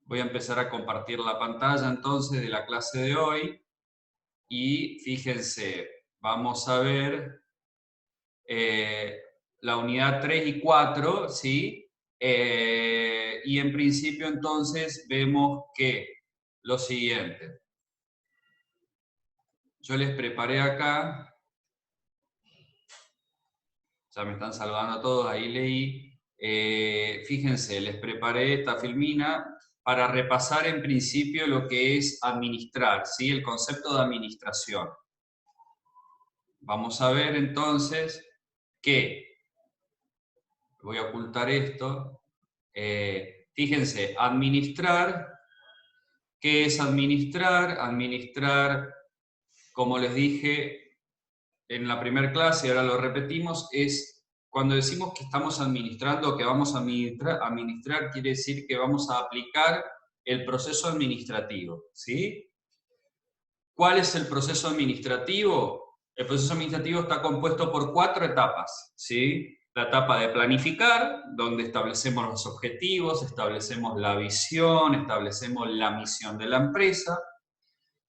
Voy a empezar a compartir la pantalla entonces de la clase de hoy y fíjense, vamos a ver eh, la unidad 3 y 4, ¿sí? Y en principio entonces vemos que lo siguiente. Yo les preparé acá, ya me están saludando todos, ahí leí. Fíjense, les preparé esta filmina para repasar en principio lo que es administrar, ¿sí? El concepto de administración. Vamos a ver entonces que, voy a ocultar esto, fíjense, administrar, ¿qué es administrar? Administrar, como les dije en la primera clase, ahora lo repetimos, es cuando decimos que estamos administrando, que vamos a administrar quiere decir que vamos a aplicar el proceso administrativo, ¿sí? ¿Cuál es el proceso administrativo? El proceso administrativo está compuesto por 4 etapas, ¿sí? La etapa de planificar, donde establecemos los objetivos, establecemos la visión, establecemos la misión de la empresa.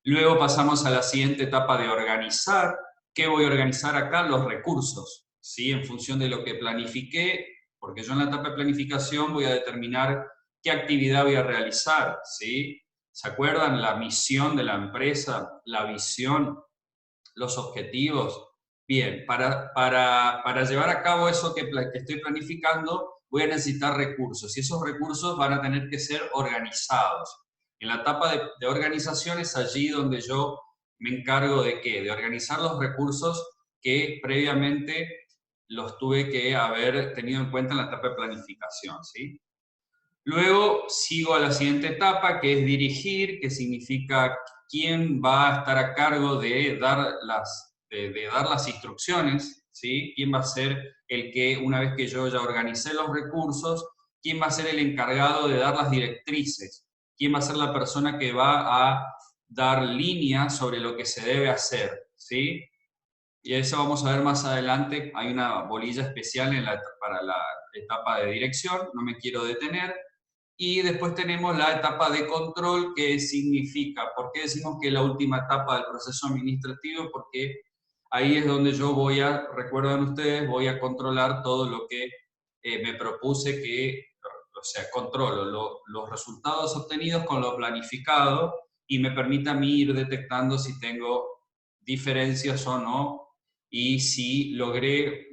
Luego pasamos a la siguiente etapa de organizar. ¿Qué voy a organizar acá? Los recursos, ¿sí? En función de lo que planifiqué, porque yo en la etapa de planificación voy a determinar qué actividad voy a realizar, ¿sí? ¿Se acuerdan? La misión de la empresa, la visión, los objetivos. Bien, para llevar a cabo eso que estoy planificando, voy a necesitar recursos y esos recursos van a tener que ser organizados. En la etapa de organización es allí donde yo me encargo de ¿qué? De organizar los recursos que previamente los tuve que haber tenido en cuenta en la etapa de planificación, ¿sí? Luego sigo a la siguiente etapa, que es dirigir, que significa quién va a estar a cargo de dar las instrucciones, ¿sí? Quién va a ser el que, una vez que yo ya organicé los recursos, quién va a ser el encargado de dar las directrices, quién va a ser la persona que va a dar línea sobre lo que se debe hacer, ¿sí? Y eso vamos a ver más adelante. Hay una bolilla especial para la etapa de dirección, no me quiero detener. Y después tenemos la etapa de control, que significa, ¿por qué decimos que es la última etapa del proceso administrativo? Porque ahí es donde yo recuerdan ustedes, voy a controlar todo lo que me propuse o sea, controlo los resultados obtenidos con lo planificado y me permite a mí ir detectando si tengo diferencias o no y si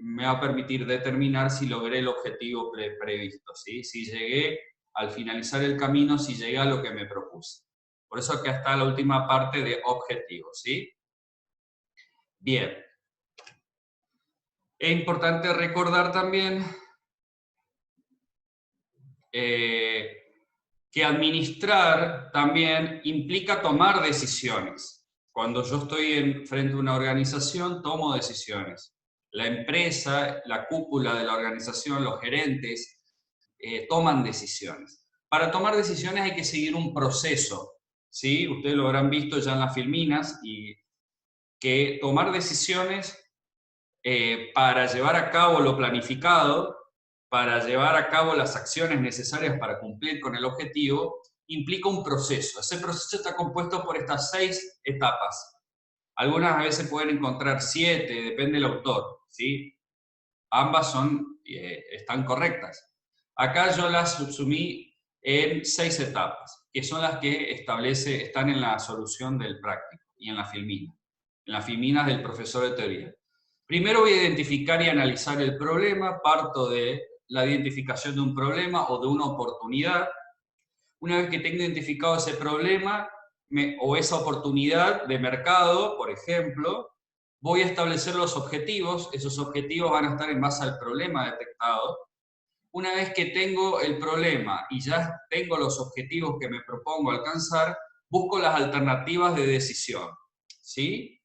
me va a permitir determinar si logré el objetivo previsto, ¿sí? Si llegué al finalizar el camino, si llegué a lo que me propuse. Por eso acá está la última parte de objetivos, ¿sí? Bien. Es importante recordar también que administrar también implica tomar decisiones. Cuando yo estoy frente a una organización, tomo decisiones. La empresa, la cúpula de la organización, los gerentes, toman decisiones. Para tomar decisiones hay que seguir un proceso, ¿sí? Ustedes lo habrán visto ya en las filminas, y que tomar decisiones para llevar a cabo lo planificado, para llevar a cabo las acciones necesarias para cumplir con el objetivo, implica un proceso. Ese proceso está compuesto por estas 6 etapas. Algunas veces pueden encontrar 7, depende del autor, ¿sí? Ambas están correctas. Acá yo las subsumí en 6 etapas, que son las que están en la solución del práctico y en las filminas del profesor de teoría. Primero voy a identificar y analizar el problema, parto de la identificación de un problema o de una oportunidad. Una vez que tengo identificado ese problema o esa oportunidad de mercado, por ejemplo, voy a establecer los objetivos. Esos objetivos van a estar en base al problema detectado. Una vez que tengo el problema y ya tengo los objetivos que me propongo alcanzar, busco las alternativas de decisión, ¿sí?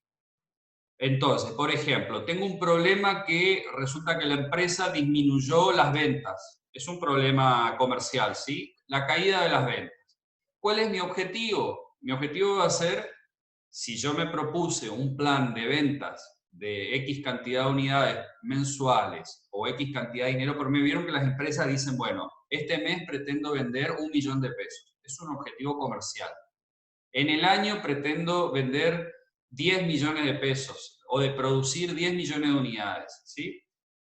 Entonces, por ejemplo, tengo un problema que resulta que la empresa disminuyó las ventas. Es un problema comercial, ¿sí? La caída de las ventas. ¿Cuál es mi objetivo? Mi objetivo va a ser, si yo me propuse un plan de ventas de X cantidad de unidades mensuales o X cantidad de dinero, pero me vieron que las empresas dicen, bueno, este mes pretendo vender 1 millón de pesos. es un objetivo comercial. En el año pretendo vender 10 millones de pesos o de producir 10 millones de unidades, ¿sí?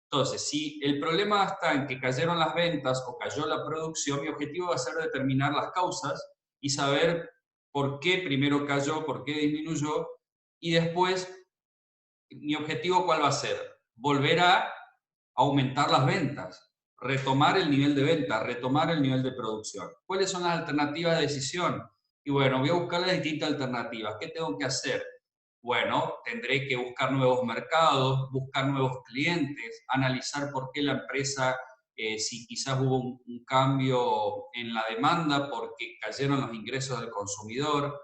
Entonces, si el problema está en que cayeron las ventas o cayó la producción, mi objetivo va a ser determinar las causas y saber por qué primero cayó, por qué disminuyó, y después, mi objetivo ¿cuál va a ser? Volver a aumentar las ventas, retomar el nivel de venta, retomar el nivel de producción. ¿Cuáles son las alternativas de decisión? Y bueno, voy a buscar las distintas alternativas. ¿Qué tengo que hacer? Bueno, tendré que buscar nuevos mercados, buscar nuevos clientes, analizar por qué la empresa, si quizás hubo un cambio en la demanda porque cayeron los ingresos del consumidor,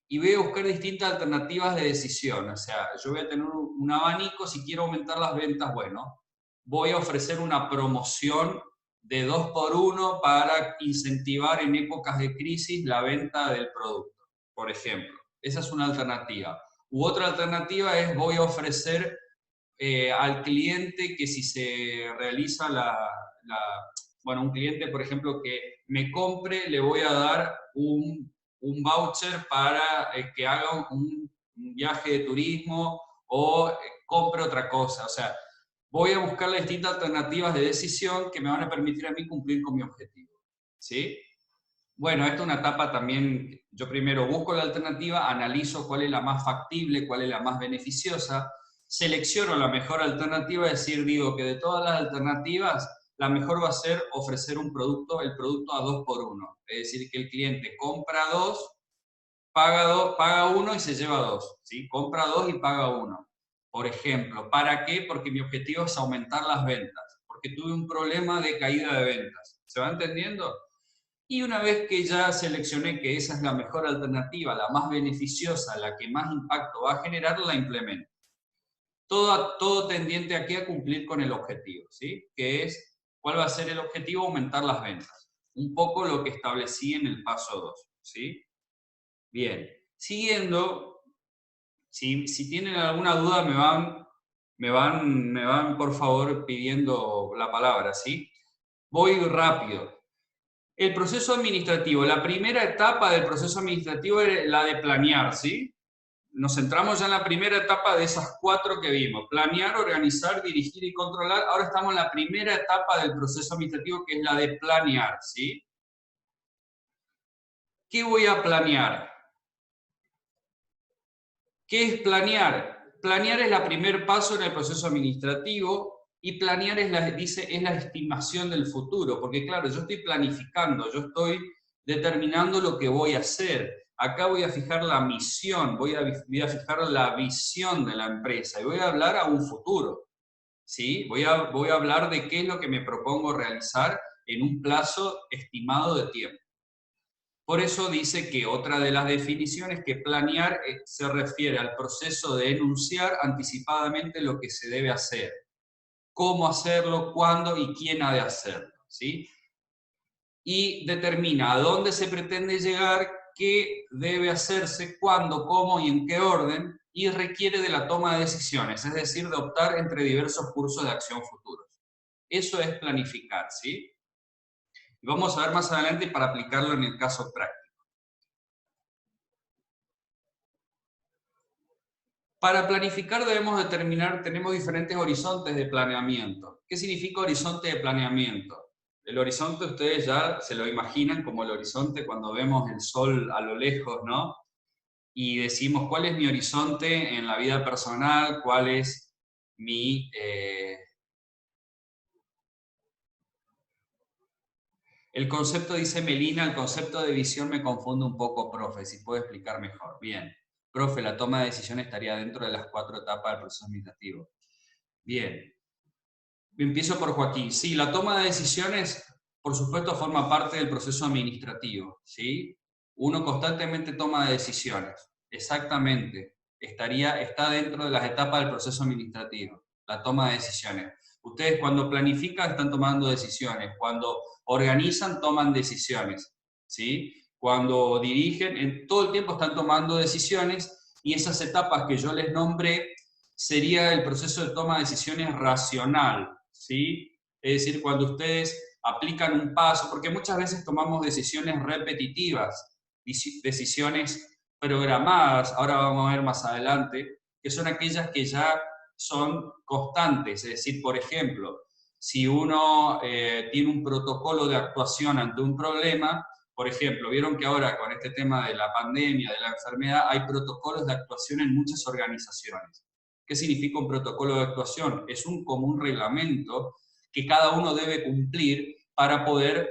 y voy a buscar distintas alternativas de decisión. O sea, yo voy a tener un abanico, si quiero aumentar las ventas, bueno, voy a ofrecer una promoción de 2x1 para incentivar en épocas de crisis la venta del producto, por ejemplo. Esa es una alternativa. U otra alternativa es voy a ofrecer al cliente que si se realiza bueno, un cliente, por ejemplo, que me compre, le voy a dar un voucher para que haga un viaje de turismo o compre otra cosa. O sea, voy a buscar las distintas alternativas de decisión que me van a permitir a mí cumplir con mi objetivo. ¿Sí? Bueno, esta es una etapa también, yo primero busco la alternativa, analizo cuál es la más factible, cuál es la más beneficiosa, selecciono la mejor alternativa, es decir, digo que de todas las alternativas, la mejor va a ser ofrecer un producto, el producto a 2x1. Es decir, que el cliente compra 2, paga 1 y se lleva 2. ¿Sí? Compra 2 y paga 1. Por ejemplo, ¿para qué? Porque mi objetivo es aumentar las ventas, porque tuve un problema de caída de ventas. ¿Se va entendiendo? Y una vez que ya seleccioné que esa es la mejor alternativa, la más beneficiosa, la que más impacto va a generar, la implemento. Todo tendiente aquí a cumplir con el objetivo, ¿sí? Que es, ¿cuál va a ser el objetivo? Aumentar las ventas. Un poco lo que establecí en el paso 2, ¿sí? Bien. Siguiendo, si tienen alguna duda me van por favor pidiendo la palabra, ¿sí? Voy rápido. El proceso administrativo, la primera etapa del proceso administrativo es la de planear, ¿sí? Nos centramos ya en la primera etapa de esas 4 que vimos. Planear, organizar, dirigir y controlar. Ahora estamos en la primera etapa del proceso administrativo, que es la de planear, ¿sí? ¿Qué voy a planear? ¿Qué es planear? Planear es el primer paso en el proceso administrativo. Y planear es la estimación del futuro, porque claro, yo estoy planificando, yo estoy determinando lo que voy a hacer. Acá voy a fijar la misión, voy a fijar la visión de la empresa y voy a hablar a un futuro. ¿Sí? Voy a hablar de qué es lo que me propongo realizar en un plazo estimado de tiempo. Por eso dice que otra de las definiciones que planear se refiere al proceso de enunciar anticipadamente lo que se debe hacer. Cómo hacerlo, cuándo y quién ha de hacerlo, ¿sí? Y determina a dónde se pretende llegar, qué debe hacerse, cuándo, cómo y en qué orden, y requiere de la toma de decisiones, es decir, de optar entre diversos cursos de acción futuros. Eso es planificar, ¿sí? Y vamos a ver más adelante para aplicarlo en el caso práctico. Para planificar debemos determinar, tenemos diferentes horizontes de planeamiento. ¿Qué significa horizonte de planeamiento? El horizonte ustedes ya se lo imaginan como el horizonte cuando vemos el sol a lo lejos, ¿no? Y decimos, ¿cuál es mi horizonte en la vida personal? ¿Cuál es mi... El concepto, dice Melina, el concepto de visión me confunde un poco, profe, si puedo explicar mejor. Bien. Profe, la toma de decisión estaría dentro de las 4 etapas del proceso administrativo. Bien. Empiezo por Joaquín. Sí, la toma de decisiones, por supuesto, forma parte del proceso administrativo, ¿sí? Uno constantemente toma decisiones, exactamente. Está dentro de las etapas del proceso administrativo, la toma de decisiones. Ustedes cuando planifican están tomando decisiones, cuando organizan toman decisiones, ¿sí? Cuando dirigen, en todo el tiempo están tomando decisiones y esas etapas que yo les nombré sería el proceso de toma de decisiones racional, ¿sí? Es decir, cuando ustedes aplican un paso, porque muchas veces tomamos decisiones repetitivas, decisiones programadas, ahora vamos a ver más adelante, que son aquellas que ya son constantes. Es decir, por ejemplo, si uno tiene un protocolo de actuación ante un problema, por ejemplo, vieron que ahora con este tema de la pandemia, de la enfermedad, hay protocolos de actuación en muchas organizaciones. ¿Qué significa un protocolo de actuación? Es un común reglamento que cada uno debe cumplir para poder,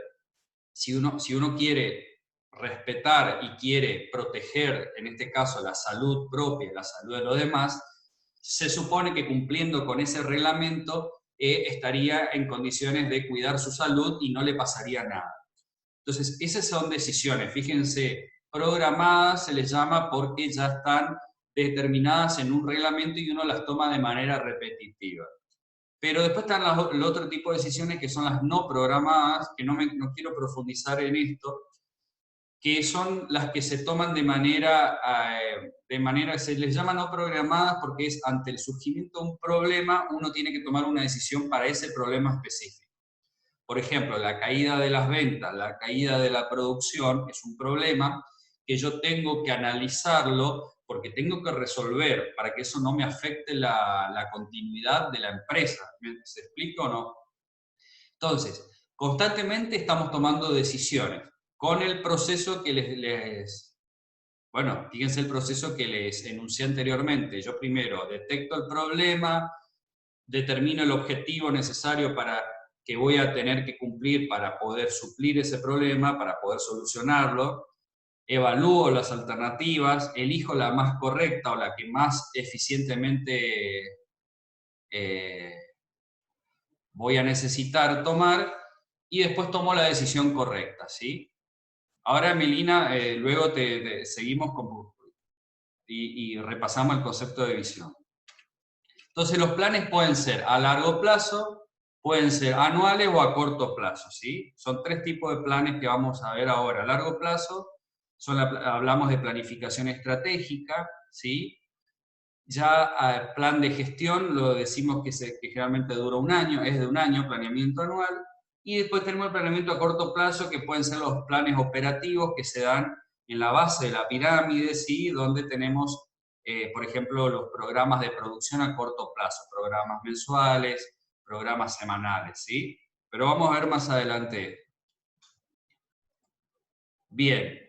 si uno quiere respetar y quiere proteger, en este caso, la salud propia, la salud de los demás, se supone que cumpliendo con ese reglamento estaría en condiciones de cuidar su salud y no le pasaría nada. Entonces, esas son decisiones, fíjense, programadas se les llama porque ya están determinadas en un reglamento y uno las toma de manera repetitiva. Pero después están el otro tipo de decisiones que son las no programadas, que no quiero profundizar en esto, que son las que se toman de manera, se les llama no programadas porque es ante el surgimiento de un problema, uno tiene que tomar una decisión para ese problema específico. Por ejemplo, la caída de las ventas, la caída de la producción es un problema que yo tengo que analizarlo porque tengo que resolver para que eso no me afecte la continuidad de la empresa. ¿Se explica o no? Entonces, constantemente estamos tomando decisiones con el proceso que bueno, fíjense el proceso que les enuncié anteriormente. Yo primero detecto el problema, determino el objetivo necesario para que voy a tener que cumplir para poder suplir ese problema, para poder solucionarlo, evalúo las alternativas, elijo la más correcta o la que más eficientemente voy a necesitar tomar y después tomo la decisión correcta, ¿sí? Ahora, Melina, luego seguimos y repasamos el concepto de visión. Entonces, los planes pueden ser a largo plazo, pueden ser anuales o a corto plazo, ¿sí? Son tres tipos de planes que vamos a ver ahora. A largo plazo, hablamos de planificación estratégica, ¿sí? Ya plan de gestión, lo decimos que generalmente dura un año, es de un año, planeamiento anual. Y después tenemos el planeamiento a corto plazo, que pueden ser los planes operativos que se dan en la base de la pirámide, ¿sí? Donde tenemos por ejemplo, los programas de producción a corto plazo, programas mensuales, programas semanales, ¿sí? Pero vamos a ver más adelante. Bien.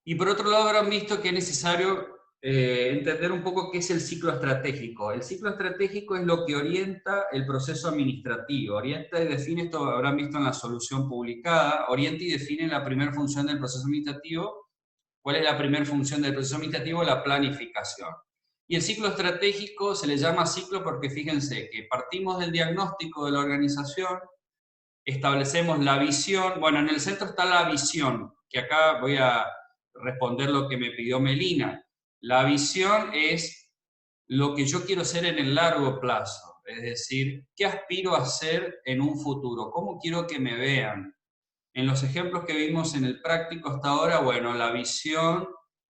Y por otro lado habrán visto que es necesario entender un poco qué es el ciclo estratégico. El ciclo estratégico es lo que orienta el proceso administrativo. Orienta y define, esto habrán visto en la solución publicada, orienta y define la primera función del proceso administrativo. ¿Cuál es la primera función del proceso administrativo? La planificación. Y el ciclo estratégico se le llama ciclo porque fíjense que partimos del diagnóstico de la organización, establecemos la visión, bueno, en el centro está la visión, que acá voy a responder lo que me pidió Melina. La visión es lo que yo quiero hacer en el largo plazo, es decir, qué aspiro a hacer en un futuro, cómo quiero que me vean. En los ejemplos que vimos en el práctico hasta ahora, bueno, la visión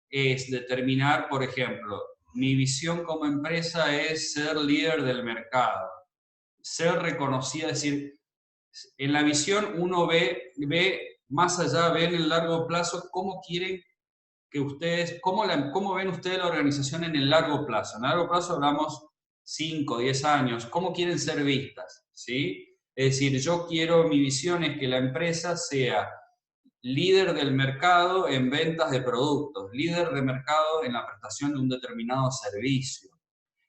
es determinar, por ejemplo, mi visión como empresa es ser líder del mercado, ser reconocida, es decir, en la visión uno ve más allá, ve en el largo plazo cómo quieren que ustedes, cómo ven ustedes la organización en el largo plazo. En el largo plazo hablamos 5, 10 años, cómo quieren ser vistas, ¿sí? Es decir, yo quiero, mi visión es que la empresa sea líder del mercado en ventas de productos, líder de mercado en la prestación de un determinado servicio.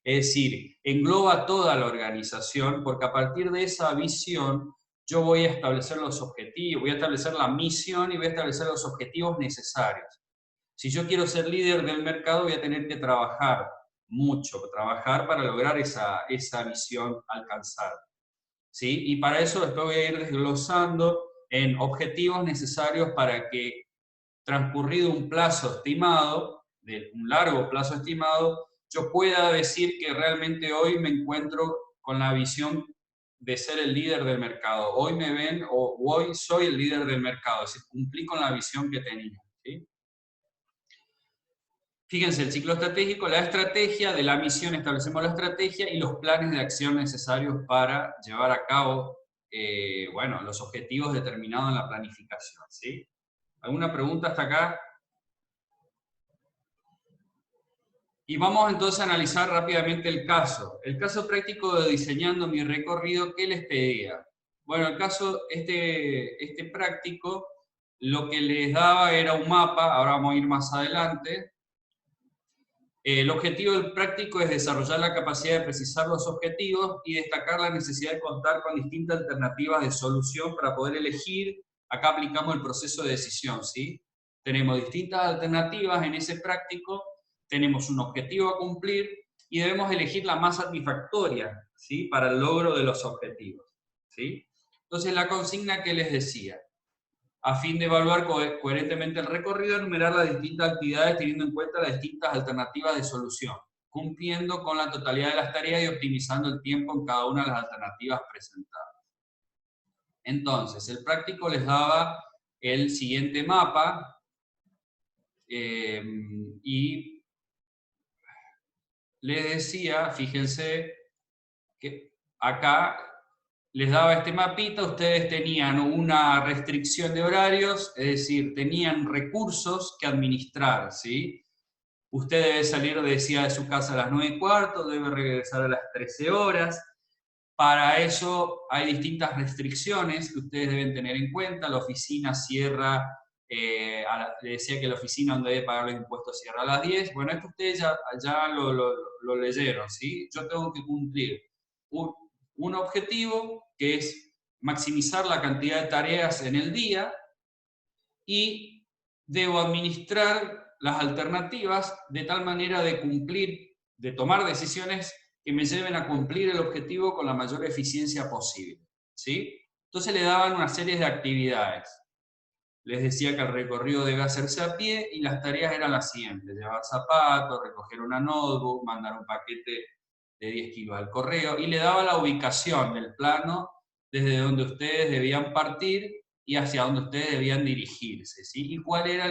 Es decir, engloba toda la organización porque a partir de esa visión yo voy a establecer los objetivos, voy a establecer la misión y voy a establecer los objetivos necesarios. Si yo quiero ser líder del mercado voy a tener que trabajar mucho, trabajar para lograr esa visión alcanzar. ¿Sí? Y para eso después voy a ir desglosando en objetivos necesarios para que transcurrido un plazo estimado, de un largo plazo estimado, yo pueda decir que realmente hoy me encuentro con la visión de ser el líder del mercado. Hoy me ven o hoy soy el líder del mercado, es decir, cumplí con la visión que tenía. ¿Sí? Fíjense, el ciclo estratégico, la estrategia, de la misión establecemos la estrategia y los planes de acción necesarios para llevar a cabo bueno, los objetivos determinados en la planificación, ¿sí? ¿Alguna pregunta hasta acá? Y vamos entonces a analizar rápidamente el caso. El caso práctico de diseñando mi recorrido, ¿qué les pedía? Bueno, el caso, este práctico, lo que les daba era un mapa, ahora vamos a ir más adelante. El objetivo del práctico es desarrollar la capacidad de precisar los objetivos y destacar la necesidad de contar con distintas alternativas de solución para poder elegir. Acá aplicamos el proceso de decisión, ¿sí? Tenemos distintas alternativas en ese práctico, tenemos un objetivo a cumplir y debemos elegir la más satisfactoria, ¿sí? Para el logro de los objetivos, ¿sí? Entonces la consigna que les decía, a fin de evaluar coherentemente el recorrido, enumerar las distintas actividades teniendo en cuenta las distintas alternativas de solución, cumpliendo con la totalidad de las tareas y optimizando el tiempo en cada una de las alternativas presentadas. Entonces, el práctico les daba el siguiente mapa y les decía, fíjense, que acá les daba este mapita, ustedes tenían una restricción de horarios, es decir, tenían recursos que administrar, ¿sí? Usted debe salir, decía, de su casa a las 9:15, debe regresar a las 13 horas. Para eso hay distintas restricciones que ustedes deben tener en cuenta. La oficina cierra, le decía que la oficina donde debe pagar los impuestos cierra a las 10. Bueno, esto ustedes ya lo leyeron, ¿sí? Yo tengo que cumplir un objetivo que es maximizar la cantidad de tareas en el día y debo administrar las alternativas de tal manera de cumplir, de tomar decisiones que me lleven a cumplir el objetivo con la mayor eficiencia posible, ¿sí? Entonces le daban una serie de actividades. Les decía que el recorrido debe hacerse a pie y las tareas eran las siguientes: llevar zapatos, recoger una notebook, mandar un paquete de 10 kilos al correo, y le daba la ubicación del plano desde donde ustedes debían partir y hacia donde ustedes debían dirigirse, ¿sí? Y cuál era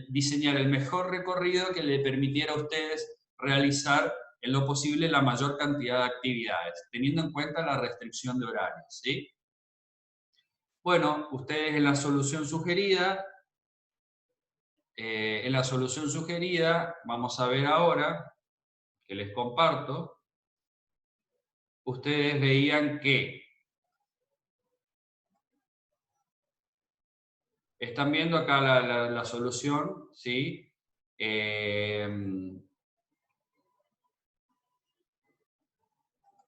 diseñar el mejor recorrido que le permitiera a ustedes realizar en lo posible la mayor cantidad de actividades, teniendo en cuenta la restricción de horarios, ¿sí? Bueno, ustedes en la solución sugerida, vamos a ver ahora, que les comparto, ustedes veían que están viendo acá la solución, ¿sí?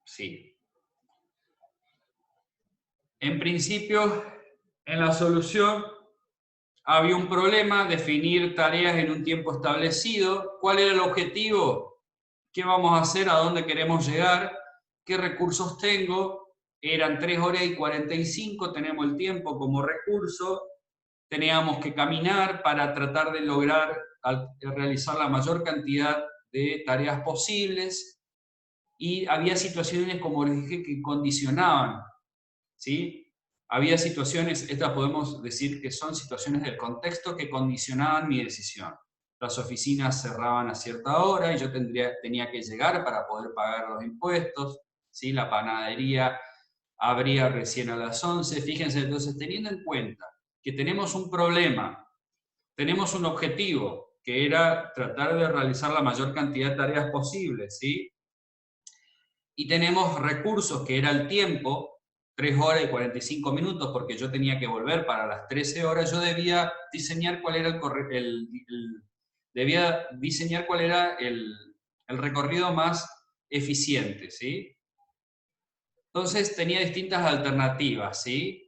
Sí. En principio, en la solución había un problema, definir tareas en un tiempo establecido. ¿Cuál era el objetivo? ¿Qué vamos a hacer? ¿A dónde queremos llegar? ¿Qué recursos tengo? Eran 3 horas y 45, tenemos el tiempo como recurso. Teníamos que caminar para tratar de lograr realizar la mayor cantidad de tareas posibles. Y había situaciones, como les dije, que condicionaban, ¿sí? Había situaciones, estas podemos decir que son situaciones del contexto que condicionaban mi decisión. Las oficinas cerraban a cierta hora y yo tenía que llegar para poder pagar los impuestos, ¿sí? La panadería abría recién a las 11. Fíjense, entonces, teniendo en cuenta que tenemos un problema, tenemos un objetivo, que era tratar de realizar la mayor cantidad de tareas posibles, ¿sí? Y tenemos recursos, que era el tiempo, 3 horas y 45 minutos, porque yo tenía que volver para las 13 horas, yo debía diseñar cuál era el recorrido más eficiente, ¿sí? Entonces tenía distintas alternativas, ¿sí?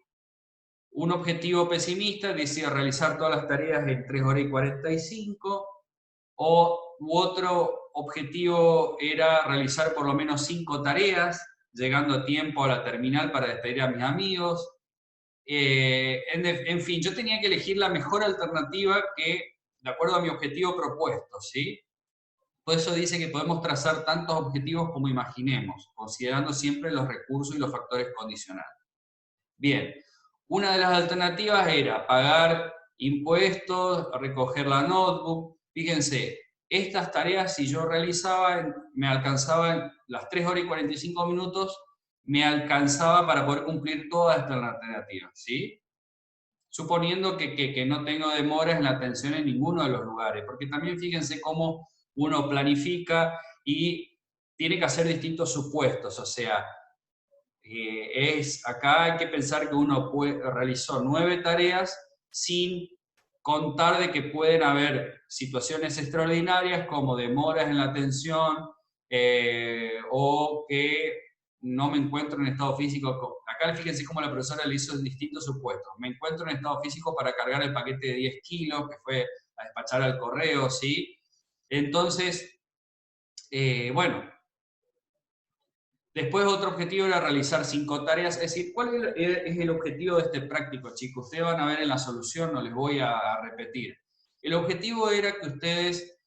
Un objetivo pesimista decía realizar todas las tareas en 3 horas y 45, u otro objetivo era realizar por lo menos 5 tareas, llegando a tiempo a la terminal para despedir a mis amigos. En fin, yo tenía que elegir la mejor alternativa que, de acuerdo a mi objetivo propuesto, ¿sí? Por eso dice que podemos trazar tantos objetivos como imaginemos, considerando siempre los recursos y los factores condicionales. Bien, una de las alternativas era pagar impuestos, recoger la notebook. Fíjense, estas tareas, si yo realizaba, me alcanzaban las 3 horas y 45 minutos me alcanzaba para poder cumplir todas estas alternativas, ¿sí? Suponiendo que no tengo demoras en la atención en ninguno de los lugares, porque también fíjense cómo uno planifica y tiene que hacer distintos supuestos, o sea, acá hay que pensar que uno realizó 9 tareas sin contar de que pueden haber situaciones extraordinarias como demoras en la atención o que no me encuentro en estado físico. Acá fíjense cómo la profesora le hizo distintos supuestos. Me encuentro en estado físico para cargar el paquete de 10 kilos que fue a despachar al correo, ¿sí? Entonces, bueno, después otro objetivo era realizar 5 tareas, es decir, ¿cuál es el objetivo de este práctico, chicos? Ustedes van a ver en la solución, no les voy a repetir. El objetivo era que ustedes,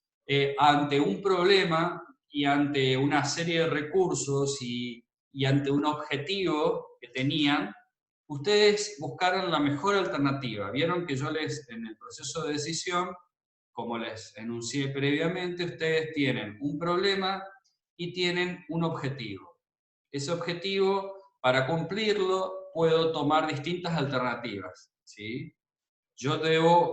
ante un problema y ante una serie de recursos y ante un objetivo que tenían, ustedes buscaran la mejor alternativa. Vieron que yo en el proceso de decisión, como les enuncié previamente, ustedes tienen un problema y tienen un objetivo. Ese objetivo, para cumplirlo, puedo tomar distintas alternativas, ¿sí?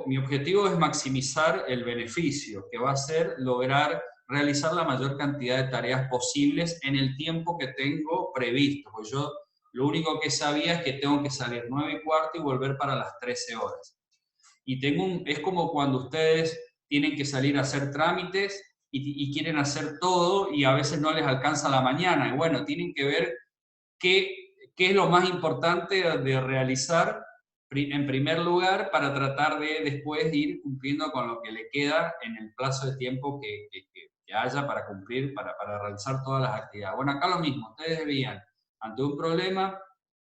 Mi objetivo es maximizar el beneficio, que va a ser lograr realizar la mayor cantidad de tareas posibles en el tiempo que tengo previsto, pues yo lo único que sabía es que tengo que salir 9:15 y volver para las 13 horas. Y es como cuando ustedes tienen que salir a hacer trámites y quieren hacer todo y a veces no les alcanza la mañana. Y bueno, tienen que ver qué es lo más importante de realizar en primer lugar para tratar de después ir cumpliendo con lo que le queda en el plazo de tiempo que haya para cumplir, para realizar todas las actividades. Bueno, acá lo mismo, ustedes debían, ante un problema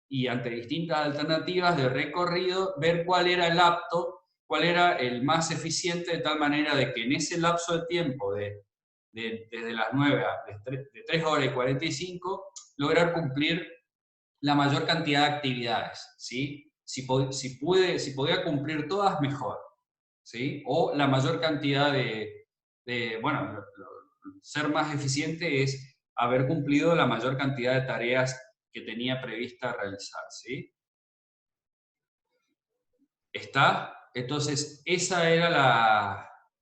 y ante distintas alternativas de recorrido, ver cuál era el apto, cuál era el más eficiente, de tal manera de que en ese lapso de tiempo desde las 9 de 3 horas y 45, lograr cumplir la mayor cantidad de actividades, ¿sí? Si podía cumplir todas, mejor, ¿sí? O la mayor cantidad bueno, ser más eficiente es haber cumplido la mayor cantidad de tareas que tenía prevista realizar, ¿sí? ¿Está? Entonces, esa era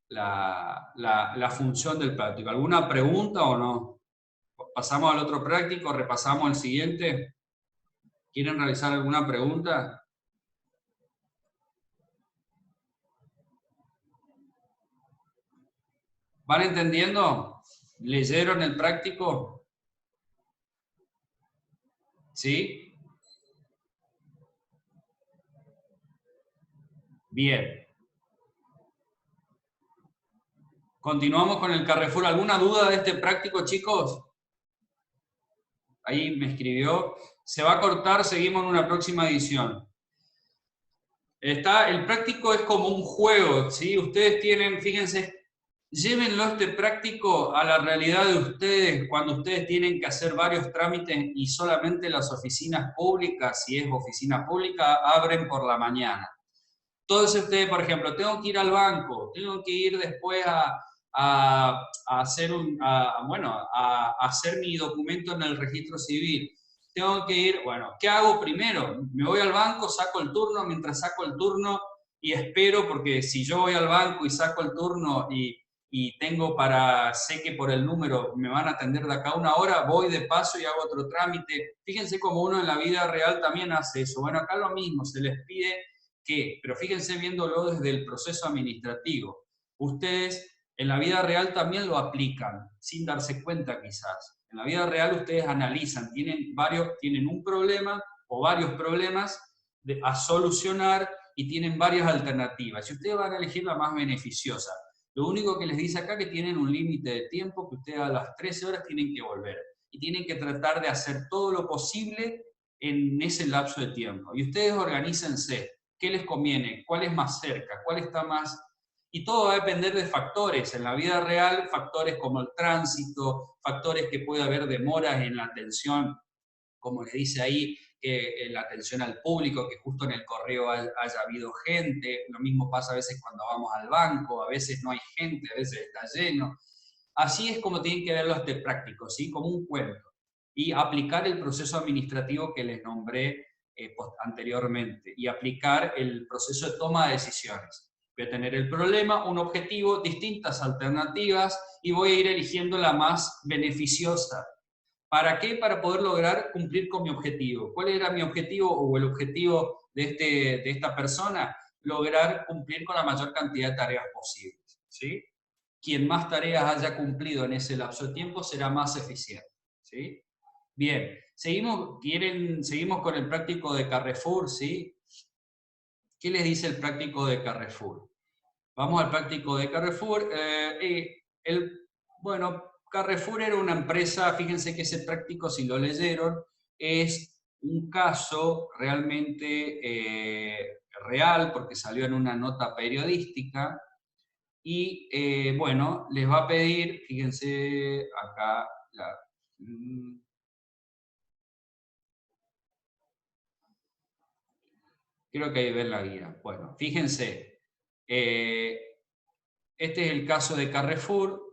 la función del práctico. ¿Alguna pregunta o no? ¿Pasamos al otro práctico? ¿Repasamos el siguiente? ¿Quieren realizar alguna pregunta? ¿Van entendiendo? ¿Leyeron el práctico? ¿Sí? Bien. Continuamos con el Carrefour. ¿Alguna duda de este práctico, chicos? Ahí me escribió. Se va a cortar, seguimos en una próxima edición. El práctico es como un juego, ¿sí? Ustedes tienen, fíjense, llévenlo este práctico a la realidad de ustedes cuando ustedes tienen que hacer varios trámites y solamente las oficinas públicas, si es oficina pública, abren por la mañana. Entonces ustedes, por ejemplo, tengo que ir al banco, tengo que ir después a hacer a hacer mi documento en el registro civil. Tengo que ir, bueno, ¿qué hago primero? Me voy al banco, saco el turno, mientras saco el turno y espero, porque si yo voy al banco y saco el turno y sé que por el número me van a atender de acá a 1 hora, voy de paso y hago otro trámite. Fíjense cómo uno en la vida real también hace eso. Bueno, acá lo mismo, se les pide pero fíjense viéndolo desde el proceso administrativo, ustedes en la vida real también lo aplican, sin darse cuenta quizás. En la vida real ustedes analizan, tienen un problema o varios problemas a solucionar y tienen varias alternativas. Y ustedes van a elegir la más beneficiosa. Lo único que les dice acá es que tienen un límite de tiempo, que ustedes a las 13 horas tienen que volver. Y tienen que tratar de hacer todo lo posible en ese lapso de tiempo. Y ustedes organícense. ¿Qué les conviene? ¿Cuál es más cerca? ¿Cuál está más? Y todo va a depender de factores. En la vida real, factores como el tránsito, factores que puede haber demoras en la atención, como les dice ahí, en la atención al público, que justo en el correo haya habido gente. Lo mismo pasa a veces cuando vamos al banco, a veces no hay gente, a veces está lleno. Así es como tienen que verlo este práctico, ¿sí? Como un cuento. y aplicar el proceso administrativo que les nombré anteriormente, y aplicar el proceso de toma de decisiones. Voy a tener el problema, un objetivo, distintas alternativas, y voy a ir eligiendo la más beneficiosa. ¿Para qué? Para poder lograr cumplir con mi objetivo. ¿Cuál era mi objetivo o el objetivo de esta persona? Lograr cumplir con la mayor cantidad de tareas posibles, ¿sí? Quien más tareas haya cumplido en ese lapso de tiempo será más eficiente, ¿sí? Bien, seguimos con el práctico de Carrefour, ¿sí? ¿Qué les dice el práctico de Carrefour? Vamos al práctico de Carrefour. Bueno, Carrefour era una empresa, fíjense que ese práctico, si lo leyeron, es un caso realmente real, porque salió en una nota periodística, y bueno, les va a pedir, fíjense acá, creo que ahí ven la guía. Bueno, fíjense, este es el caso de Carrefour.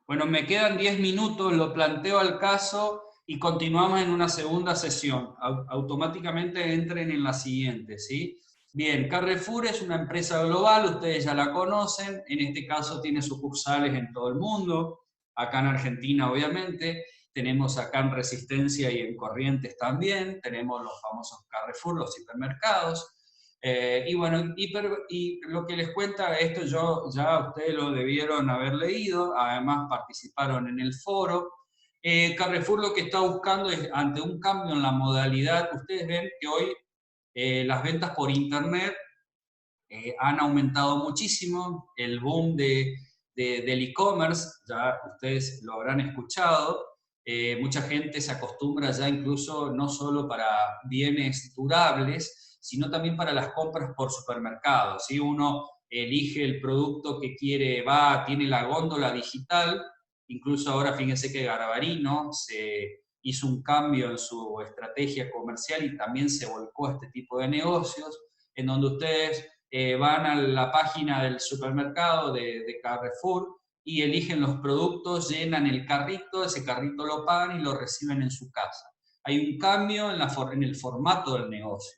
Bueno, me quedan 10 minutos, lo planteo al caso y continuamos en una segunda sesión. Automáticamente entren en la siguiente, ¿sí? Bien, Carrefour es una empresa global, ustedes ya la conocen, en este caso tiene sucursales en todo el mundo, acá en Argentina obviamente, tenemos acá en Resistencia y en Corrientes también, tenemos los famosos Carrefour, los hipermercados. Y bueno, y lo que les cuenta esto, ya ustedes lo debieron haber leído, además participaron en el foro. Carrefour lo que está buscando es, ante un cambio en la modalidad, ustedes ven que hoy las ventas por internet han aumentado muchísimo, el boom del e-commerce, ya ustedes lo habrán escuchado, mucha gente se acostumbra ya incluso no solo para bienes durables, sino también para las compras por supermercados. ¿Sí? Uno elige el producto que quiere, tiene la góndola digital, incluso ahora fíjense que Garbarino se hizo un cambio en su estrategia comercial y también se volcó a este tipo de negocios, en donde ustedes van a la página del supermercado de Carrefour y eligen los productos, llenan el carrito, ese carrito lo pagan y lo reciben en su casa. Hay un cambio en el formato del negocio.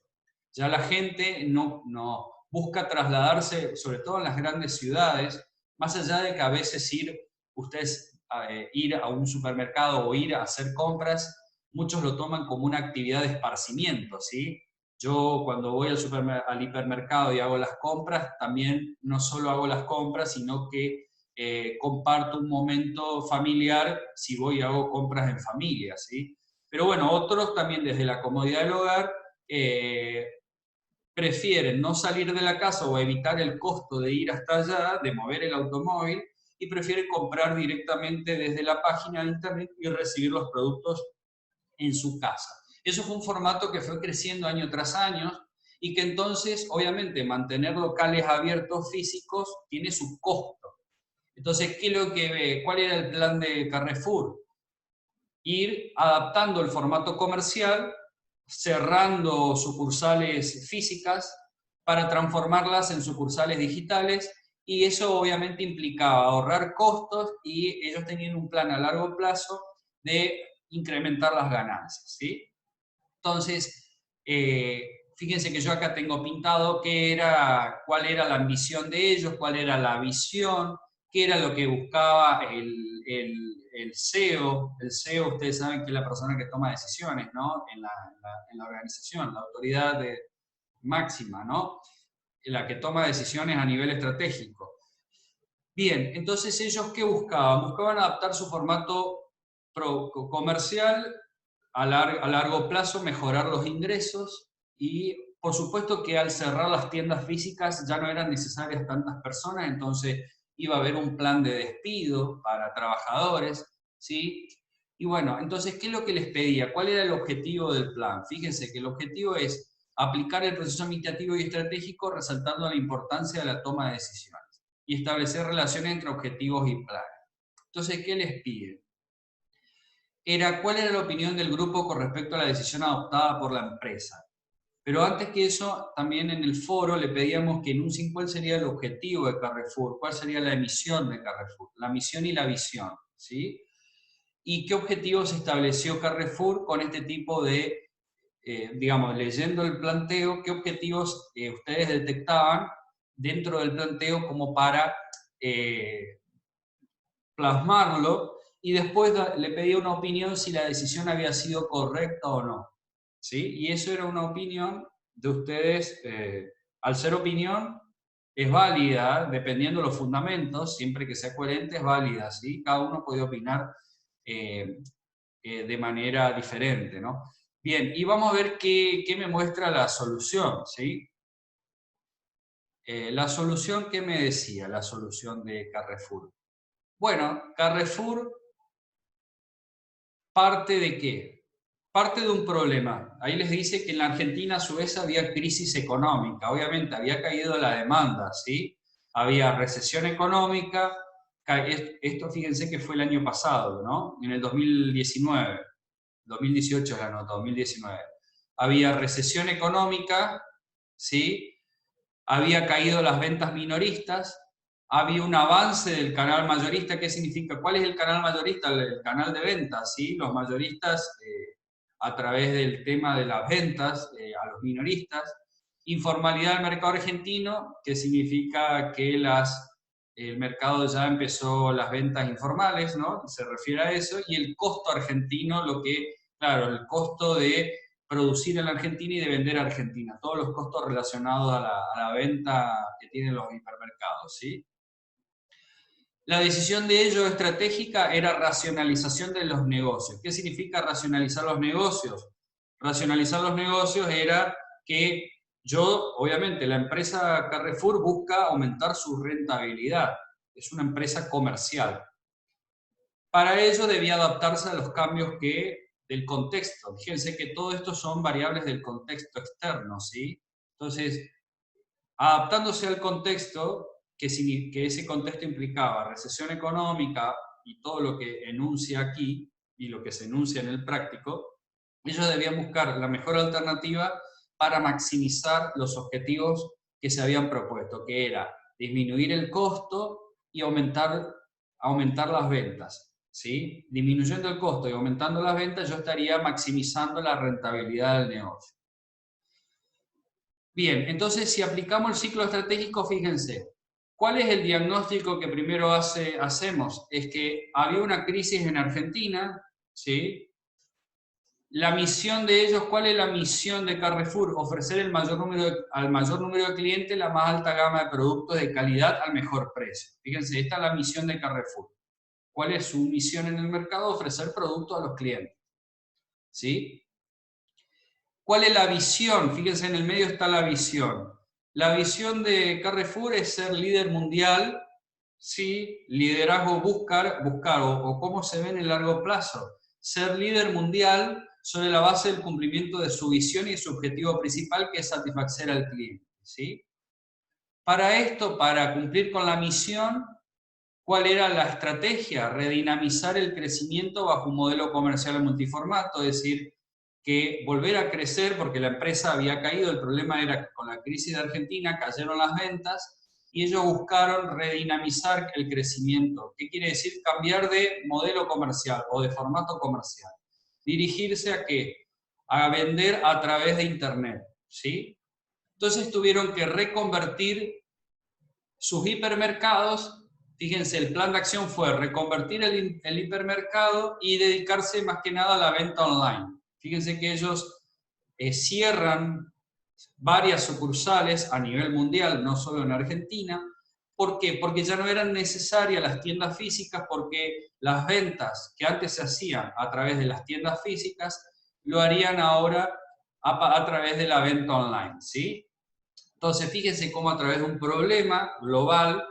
Ya la gente no busca trasladarse, sobre todo en las grandes ciudades, más allá de que a veces ir a un supermercado o ir a hacer compras, muchos lo toman como una actividad de esparcimiento, ¿sí? Yo cuando voy al hipermercado y hago las compras, también no solo hago las compras, sino que comparto un momento familiar si voy y hago compras en familia, ¿sí? Pero bueno, otros también desde la comodidad del hogar prefieren no salir de la casa o evitar el costo de ir hasta allá, de mover el automóvil, y prefieren comprar directamente desde la página de internet y recibir los productos en su casa. Eso fue un formato que fue creciendo año tras año y que entonces, obviamente, mantener locales abiertos físicos tiene su costo. Entonces, ¿cuál era el plan de Carrefour? Ir adaptando el formato comercial, cerrando sucursales físicas para transformarlas en sucursales digitales, y eso obviamente implicaba ahorrar costos y ellos tenían un plan a largo plazo de incrementar las ganancias, ¿sí? Entonces, fíjense que yo acá tengo pintado cuál era la ambición de ellos, cuál era la visión, qué era lo que buscaba el CEO. El CEO, ustedes saben que es la persona que toma decisiones, ¿no? En la organización, la autoridad máxima, ¿no? La que toma decisiones a nivel estratégico. Bien, entonces ellos ¿qué buscaban? Buscaban adaptar su formato comercial a largo plazo, mejorar los ingresos y por supuesto que al cerrar las tiendas físicas ya no eran necesarias tantas personas, entonces iba a haber un plan de despido para trabajadores, ¿sí? Y bueno, entonces, ¿qué es lo que les pedía? ¿Cuál era el objetivo del plan? Fíjense que el objetivo es aplicar el proceso administrativo y estratégico resaltando la importancia de la toma de decisiones y establecer relaciones entre objetivos y planes. Entonces, ¿qué les piden? ¿Cuál era la opinión del grupo con respecto a la decisión adoptada por la empresa? Pero antes que eso, también en el foro le pedíamos que enuncien cuál sería el objetivo de Carrefour, cuál sería la misión de Carrefour, la misión y la visión, ¿sí? Y qué objetivos estableció Carrefour con este tipo de, digamos, leyendo el planteo, qué objetivos ustedes detectaban dentro del planteo como para plasmarlo, y después le pedía una opinión si la decisión había sido correcta o no, ¿sí? Y eso era una opinión de ustedes, al ser opinión, es válida, dependiendo de los fundamentos, siempre que sea coherente, es válida, ¿sí? Cada uno puede opinar de manera diferente, ¿no? Bien, y vamos a ver qué me muestra la solución, ¿sí? La solución, ¿qué me decía la solución de Carrefour? Bueno, Carrefour parte de qué? Parte de un problema. Ahí les dice que en la Argentina a su vez había crisis económica, obviamente había caído la demanda, ¿sí? Había recesión económica, esto fíjense que fue el año pasado, ¿no? En el 2019, 2018 era nota, 2019. Había recesión económica, ¿sí? Había caído las ventas minoristas, había un avance del canal mayorista. ¿Qué significa? ¿Cuál es el canal mayorista? El canal de ventas, ¿sí? Los mayoristas, a través del tema de las ventas a los minoristas. Informalidad del mercado argentino, que significa que el mercado ya empezó las ventas informales, ¿no? Se refiere a eso. Y el costo argentino, claro, el costo de producir en la Argentina y de vender a Argentina, todos los costos relacionados a la venta que tienen los hipermercados, ¿sí? La decisión de ello estratégica era racionalización de los negocios. ¿Qué significa racionalizar los negocios? Racionalizar los negocios era que obviamente, la empresa Carrefour busca aumentar su rentabilidad. Es una empresa comercial. Para ello debía adaptarse a los cambios del contexto. Fíjense que todo esto son variables del contexto externo, ¿sí? Entonces, adaptándose al contexto, que ese contexto implicaba recesión económica y todo lo que enuncia aquí y lo que se enuncia en el práctico, ellos debían buscar la mejor alternativa para maximizar los objetivos que se habían propuesto, que era disminuir el costo y aumentar las ventas. ¿Sí? Disminuyendo el costo y aumentando las ventas, yo estaría maximizando la rentabilidad del negocio. Bien, entonces si aplicamos el ciclo estratégico, fíjense, ¿cuál es el diagnóstico que primero hacemos? Es que había una crisis en Argentina, ¿sí? La misión de ellos, ¿cuál es la misión de Carrefour? Ofrecer al mayor número de clientes la más alta gama de productos de calidad al mejor precio. Fíjense, esta es la misión de Carrefour. ¿Cuál es su misión en el mercado? Ofrecer productos a los clientes, ¿sí? ¿Cuál es la visión? Fíjense, en el medio está la visión. La visión de Carrefour es ser líder mundial, ¿sí? Liderazgo buscar o cómo se ve en el largo plazo. Ser líder mundial sobre la base del cumplimiento de su visión y su objetivo principal, que es satisfacer al cliente, ¿sí? Para esto, para cumplir con la misión, ¿cuál era la estrategia? Redinamizar el crecimiento bajo un modelo comercial multiformato, es decir, que volver a crecer porque la empresa había caído. El problema era que con la crisis de Argentina cayeron las ventas y ellos buscaron redinamizar el crecimiento. ¿Qué quiere decir? Cambiar de modelo comercial o de formato comercial. Dirigirse a qué? A vender a través de Internet, ¿sí? Entonces tuvieron que reconvertir sus hipermercados. Fíjense, el plan de acción fue reconvertir el hipermercado y dedicarse más que nada a la venta online. Fíjense que ellos cierran varias sucursales a nivel mundial, no solo en Argentina. ¿Por qué? Porque ya no eran necesarias las tiendas físicas, porque las ventas que antes se hacían a través de las tiendas físicas lo harían ahora a través de la venta online, ¿sí? Entonces, fíjense cómo a través de un problema global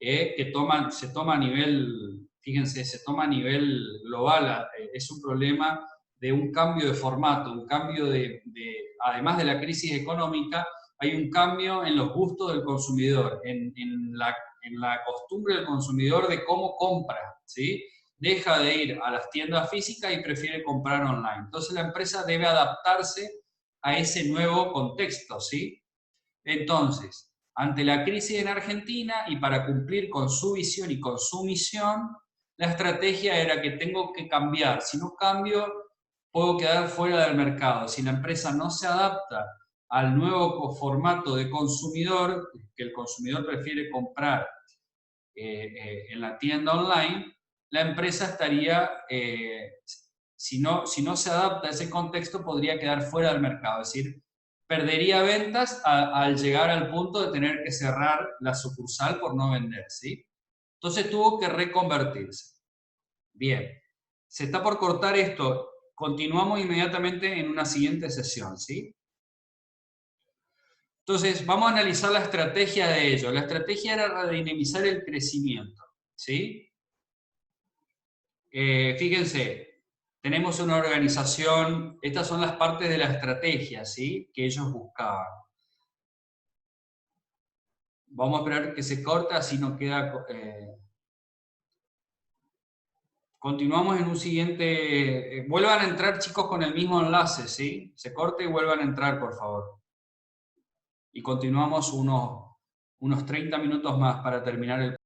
se toma a nivel, fíjense, se toma a nivel global, es un problema de un cambio de formato, un cambio además de la crisis económica, hay un cambio en los gustos del consumidor, en la costumbre del consumidor de cómo compra, ¿sí? Deja de ir a las tiendas físicas y prefiere comprar online. Entonces la empresa debe adaptarse a ese nuevo contexto, ¿sí? Entonces, ante la crisis en Argentina y para cumplir con su visión y con su misión, la estrategia era que tengo que cambiar. Si no cambio, puedo quedar fuera del mercado. Si la empresa no se adapta al nuevo formato de consumidor, que el consumidor prefiere comprar en la tienda online, la empresa estaría, si no se adapta a ese contexto, podría quedar fuera del mercado. Es decir, perdería ventas al llegar al punto de tener que cerrar la sucursal por no vender, ¿sí? Entonces tuvo que reconvertirse. Bien, se está por cortar esto. Continuamos inmediatamente en una siguiente sesión, ¿sí? Entonces, vamos a analizar la estrategia de ello. La estrategia era redinamizar el crecimiento, ¿sí? Fíjense, tenemos una organización, estas son las partes de la estrategia, ¿sí? Que ellos buscaban. Vamos a esperar que se corte, así no queda... Continuamos en un siguiente... vuelvan a entrar, chicos, con el mismo enlace, ¿sí? Se corte y vuelvan a entrar, por favor. Y continuamos unos 30 minutos más para terminar el